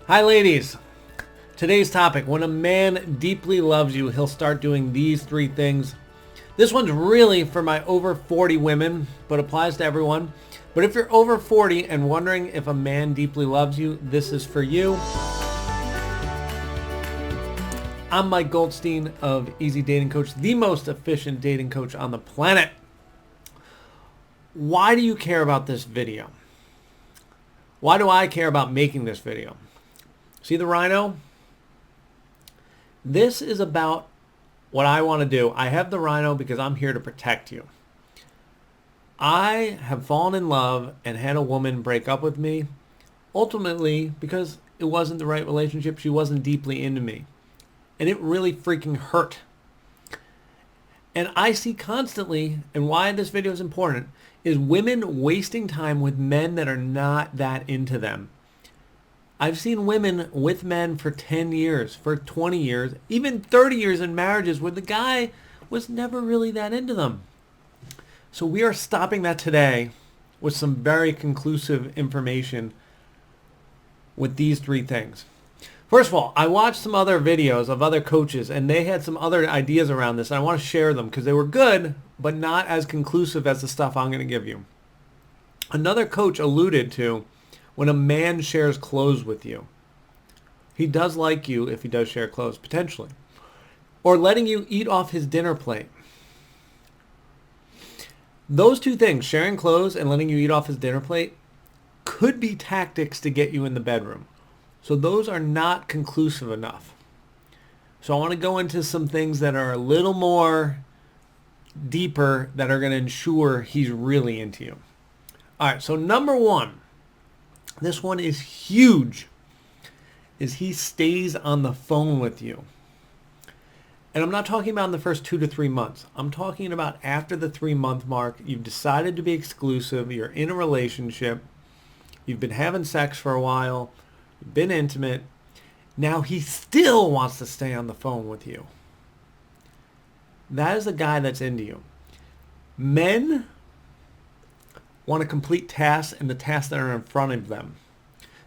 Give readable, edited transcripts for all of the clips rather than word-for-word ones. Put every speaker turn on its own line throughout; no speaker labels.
Hi ladies. Today's topic: when a man deeply loves you, he'll start doing these three things. This one's really for my over 40 women, but applies to everyone. But if you're over 40 and wondering if a man deeply loves you, this is for you. I'm Mike Goldstein of Easy Dating Coach, the most efficient dating coach on the planet. Why do you care about this video? Why do I care about making this video? See the rhino? This is about what I want to do. I have the rhino because I'm here to protect you. I have fallen in love and had a woman break up with me, ultimately because it wasn't the right relationship. She wasn't deeply into me. And it really freaking hurt. And I see constantly, and why this video is important, is women wasting time with men that are not that into them. I've seen women with men for 10 years, for 20 years, even 30 years in marriages where the guy was never really that into them. So we are stopping that today with some very conclusive information with these three things. First of all, I watched some other videos of other coaches and they had some other ideas around this. And I want to share them because they were good, but not as conclusive as the stuff I'm going to give you. Another coach alluded to when a man shares clothes with you. He does like you if he does share clothes, potentially. Or letting you eat off his dinner plate. Those two things, sharing clothes and letting you eat off his dinner plate, could be tactics to get you in the bedroom. So those are not conclusive enough. So I want to go into some things that are a little more deeper that are going to ensure he's really into you. All right, so number one, this one is huge, is he stays on the phone with you. And I'm not talking about in the first 2 to 3 months. I'm talking about after the 3-month mark, you've decided to be exclusive, you're in a relationship, you've been having sex for a while, you've been intimate. Now he still wants to stay on the phone with you. That is the guy that's into you. Men want to complete tasks and the tasks that are in front of them.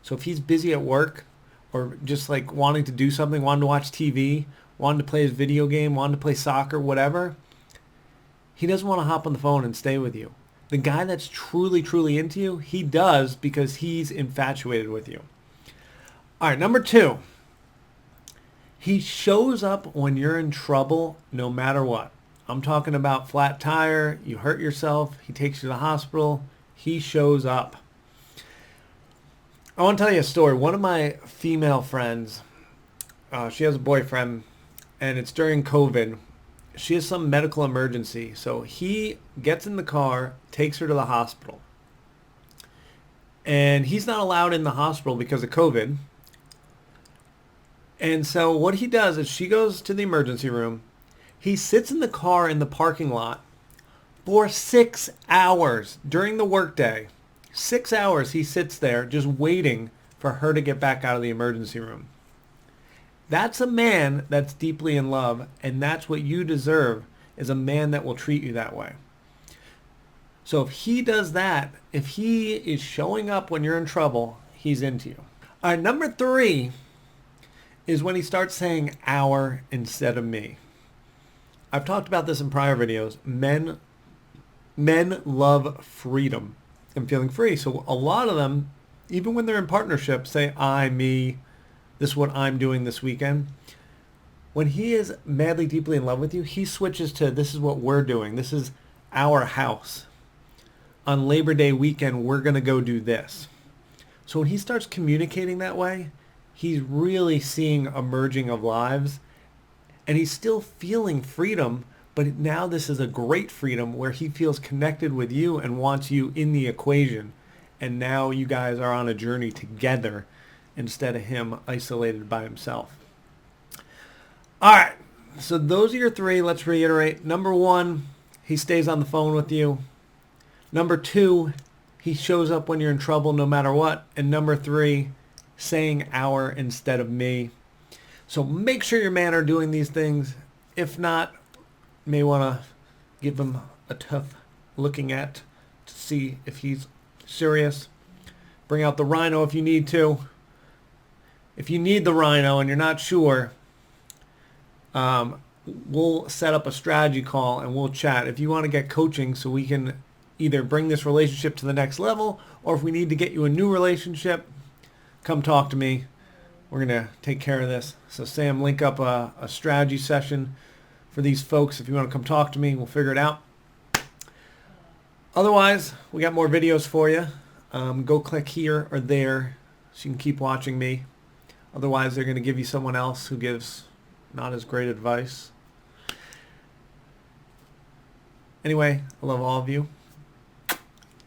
So if he's busy at work or just like wanting to do something, wanting to watch TV, wanting to play his video game, wanting to play soccer, whatever, he doesn't want to hop on the phone and stay with you. The guy that's truly, truly into you, he does because he's infatuated with you. All right, number two, he shows up when you're in trouble no matter what. I'm talking about flat tire, you hurt yourself, he takes you to the hospital, he shows up. I want to tell you a story. One of my female friends, she has a boyfriend, and it's during COVID. She has some medical emergency, so he gets in the car, takes her to the hospital. And he's not allowed in the hospital because of COVID. And so what he does is she goes to the emergency room. He sits in the car in the parking lot for 6 hours during the workday. 6 hours he sits there just waiting for her to get back out of the emergency room. That's a man that's deeply in love, and that's what you deserve, is a man that will treat you that way. So if he does that, if he is showing up when you're in trouble, he's into you. All right, number three is when he starts saying our instead of me. I've talked about this in prior videos. Men love freedom and feeling free. So a lot of them, even when they're in partnership, say I, me, this is what I'm doing this weekend. When he is madly, deeply in love with you, he switches to this is what we're doing. This is our house. On Labor Day weekend, we're going to go do this. So when he starts communicating that way, he's really seeing a merging of lives. And he's still feeling freedom, but now this is a great freedom where he feels connected with you and wants you in the equation. And now you guys are on a journey together instead of him isolated by himself. All right, so those are your three. Let's reiterate. Number one, he stays on the phone with you. Number two, he shows up when you're in trouble no matter what. And number three, saying our instead of me. So make sure your man are doing these things. If not, you may want to give him a tough looking at to see if he's serious. Bring out the rhino if you need to. if you need the Rhino and you're not sure, we'll set up a strategy call and we'll chat. If you want to get coaching so we can either bring this relationship to the next level, or if we need to get you a new relationship, come talk to me. We're going to take care of this. So Sam, link up a strategy session for these folks. If you want to come talk to me, we'll figure it out. Otherwise, we got more videos for you. Go click here or there so you can keep watching me. Otherwise, they're going to give you someone else who gives not as great advice. Anyway, I love all of you.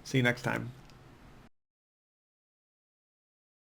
See you next time.